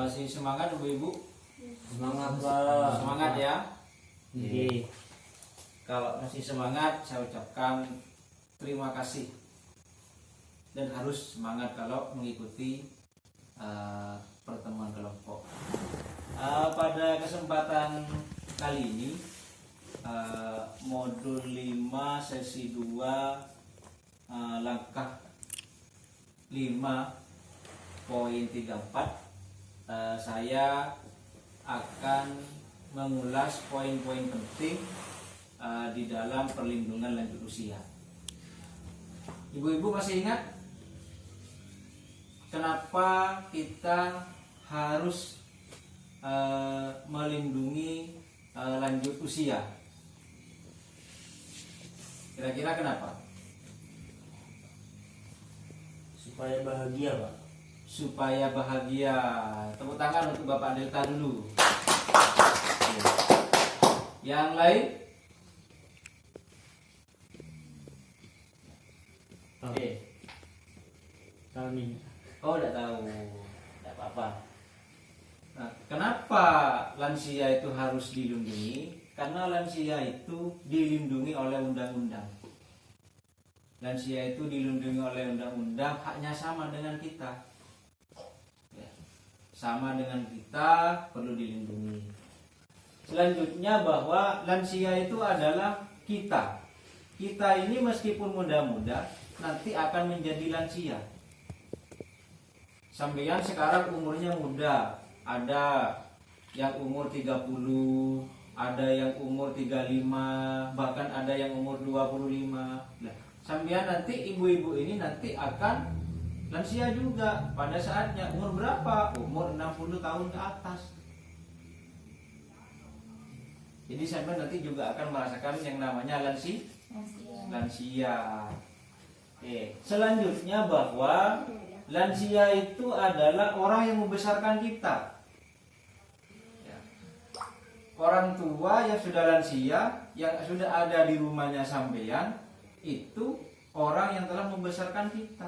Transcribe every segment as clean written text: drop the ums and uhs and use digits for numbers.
Masih semangat ibu-ibu? Semangat Pak. Semangat ya. Iya. Kalau masih semangat, saya ucapkan terima kasih. Dan harus semangat kalau mengikuti pertemuan kelompok. Pada kesempatan kali ini, modul 5 sesi 2 langkah 5.34, saya akan mengulas poin-poin penting di dalam perlindungan lanjut usia. Ibu-ibu masih ingat kenapa kita harus melindungi lanjut usia? Kira-kira kenapa? Supaya bahagia Pak. Supaya bahagia. Tepuk tangan untuk Bapak Delta dulu. Yang lain? Oke. Kami. Oh, tidak tahu. Tidak apa-apa. Nah, kenapa lansia itu harus dilindungi? Karena lansia itu dilindungi oleh undang-undang. Lansia itu dilindungi oleh undang-undang, haknya sama dengan kita. Ya, sama dengan kita, perlu dilindungi. Selanjutnya bahwa lansia itu adalah kita. Kita ini meskipun muda-muda, nanti akan menjadi lansia. Sampeyan sekarang umurnya muda, ada yang umur 30, ada yang umur 35, bahkan ada yang umur 25. Nah, sampeyan nanti ibu-ibu ini nanti akan lansia juga pada saatnya. Umur berapa? Umur 60 tahun ke atas. Jadi sampeyan nanti juga akan merasakan yang namanya lansia. Oke. Selanjutnya bahwa lansia itu adalah orang yang membesarkan kita. Orang tua yang sudah lansia, yang sudah ada di rumahnya sampeyan, itu orang yang telah membesarkan kita.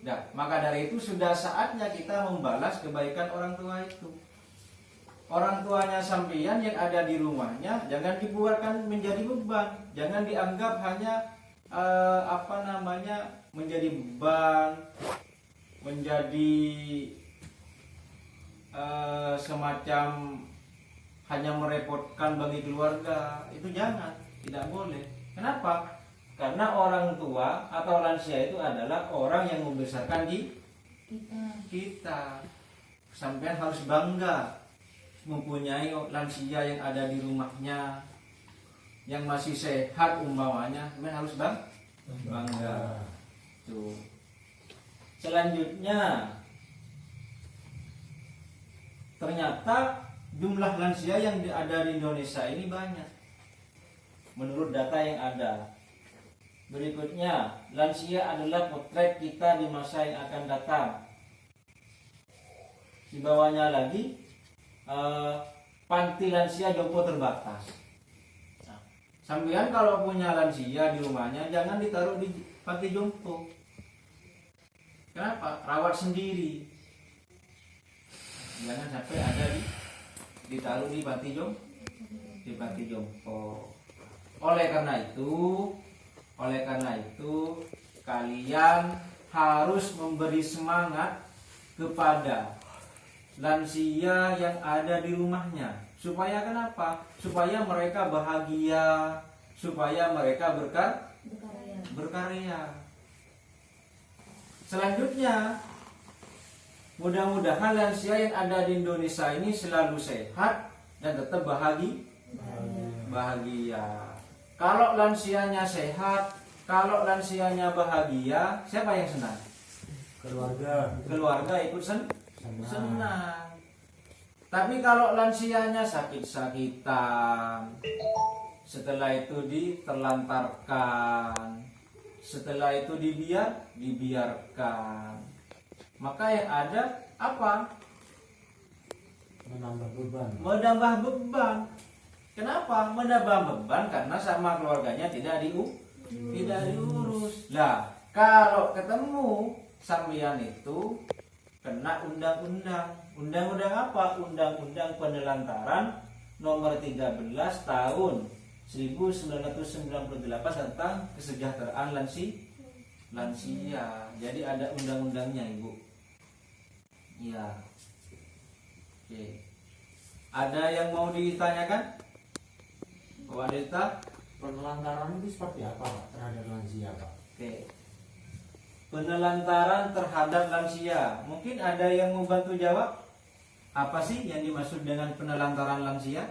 Nah, maka dari itu sudah saatnya kita membalas kebaikan orang tua itu. Orang tuanya sampeyan yang ada di rumahnya jangan dibuatkan menjadi beban, jangan dianggap hanya menjadi beban, menjadi semacam hanya merepotkan bagi keluarga. Itu jangan, tidak boleh. Kenapa? Karena orang tua atau lansia itu adalah orang yang membesarkan kita. Sampean harus bangga mempunyai lansia yang ada di rumahnya, yang masih sehat umpamanya. Sampean harus bangga. Tuh. Selanjutnya, ternyata jumlah lansia yang ada di Indonesia ini banyak menurut data yang ada. Berikutnya, lansia adalah potret kita di masa yang akan datang. Di bawahnya lagi, panti lansia jompo terbatas. Nah, sampean kalau punya lansia di rumahnya jangan ditaruh di panti jompo. Kenapa? Rawat sendiri. Jangan sampai ada ditaruh di panti jompo. Oleh karena itu kalian harus memberi semangat kepada lansia yang ada di rumahnya. Supaya kenapa? Supaya mereka bahagia, supaya mereka berkarya. Selanjutnya, mudah-mudahan lansia yang ada di Indonesia ini selalu sehat dan tetap bahagia. Kalau lansianya sehat, kalau lansianya bahagia, siapa yang senang? Keluarga ikut senang. Tapi kalau lansianya sakit-sakitan, setelah itu diterlantarkan, setelah itu dibiarkan, maka yang ada apa? Menambah beban. Kenapa? Menambah beban karena sama keluarganya tidak diurus. Lah, kalau ketemu sampeyan itu kena undang-undang. Undang-undang apa? Undang-undang Penelantaran nomor 13 tahun 1998 tentang kesejahteraan lansia. Jadi ada undang-undangnya, Ibu. Iya. Oke. Ada yang mau ditanyakan? Pak Dita? Penelantaran itu seperti apa Pak terhadap lansia Pak? Oke. Penelantaran terhadap lansia. Mungkin ada yang mau bantu jawab? Apa sih yang dimaksud dengan penelantaran lansia?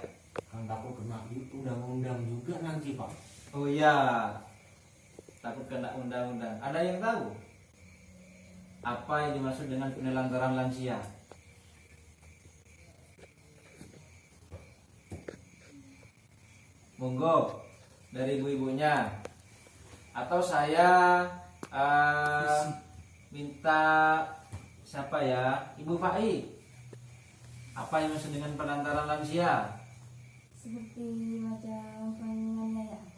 Kan takut kena undang-undang juga nanti Pak. Oh iya, takut kena undang-undang. Ada yang tahu apa yang dimaksud dengan penelantaran lansia? Monggo dari ibu-ibunya. Atau saya minta siapa ya? Ibu Fai. Apa yang dimaksud dengan penelantaran lansia? Seperti macam penganiayaan.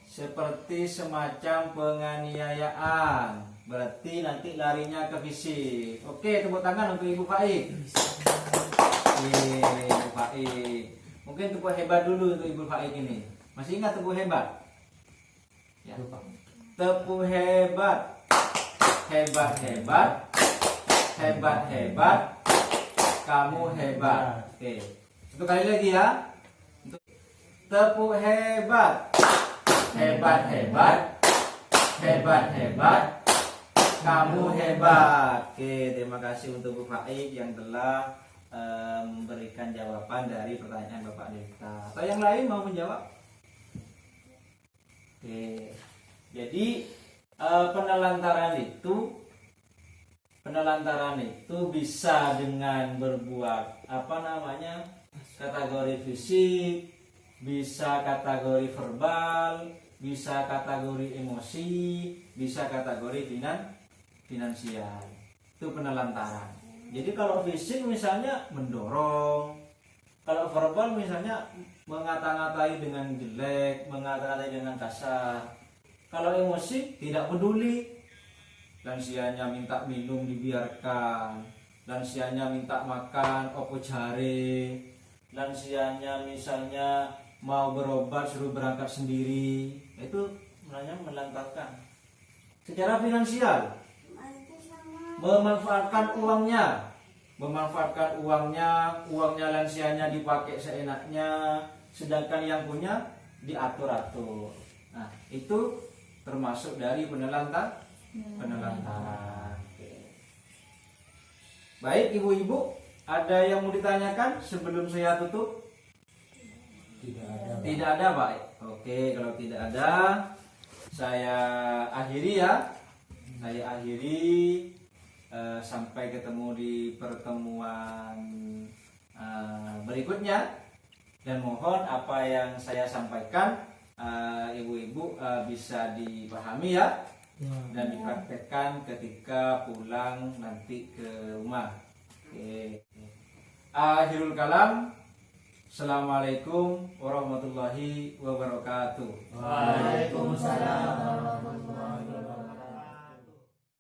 Seperti semacam penganiayaan. Berarti nanti larinya ke fisik. Oke, tepuk tangan untuk Ibu Faik. Ibu Faik. Mungkin tepuk hebat dulu untuk Ibu Faik ini. Masih ingat tepuk hebat? Ya. Tepuk hebat. Hebat hebat. Hebat hebat. Kamu hebat. Oke. Satu kali lagi ya. Tepuk hebat. Hebat hebat. Hebat hebat. Kamu hebat. Oke, terima kasih untuk Bu Faik yang telah memberikan jawaban dari pertanyaan Bapak Dita. Atau yang lain mau menjawab? Oke. Jadi penelantaran itu bisa dengan berbuat kategori fisik, bisa kategori verbal, bisa kategori emosi, bisa kategori finansial. Itu penelantaran. Jadi kalau fisik misalnya mendorong, kalau verbal misalnya mengata-ngatai dengan jelek, mengata-ngatai dengan kasar. Kalau emosi tidak peduli, lansianya minta minum dibiarkan, lansianya minta makan opo jare, lansianya misalnya mau berobat suruh berangkat sendiri. Itu namanya melantarkan. Secara finansial, memanfaatkan uangnya lansianya dipakai seenaknya, sedangkan yang punya diatur-atur. Nah, itu termasuk dari penelantaran. Oke. Baik, ibu-ibu, ada yang mau ditanyakan sebelum saya tutup? Tidak ada, Pak. Oke, kalau tidak ada, saya akhiri ya. Saya akhiri. Sampai ketemu di pertemuan berikutnya. Dan mohon apa yang saya sampaikan ibu-ibu bisa dipahami ya, dan dipraktekkan ketika pulang nanti ke rumah. Oke. Akhirul kalam. Assalamualaikum warahmatullahi wabarakatuh. Waalaikumsalam warahmatullahi wabarakatuh.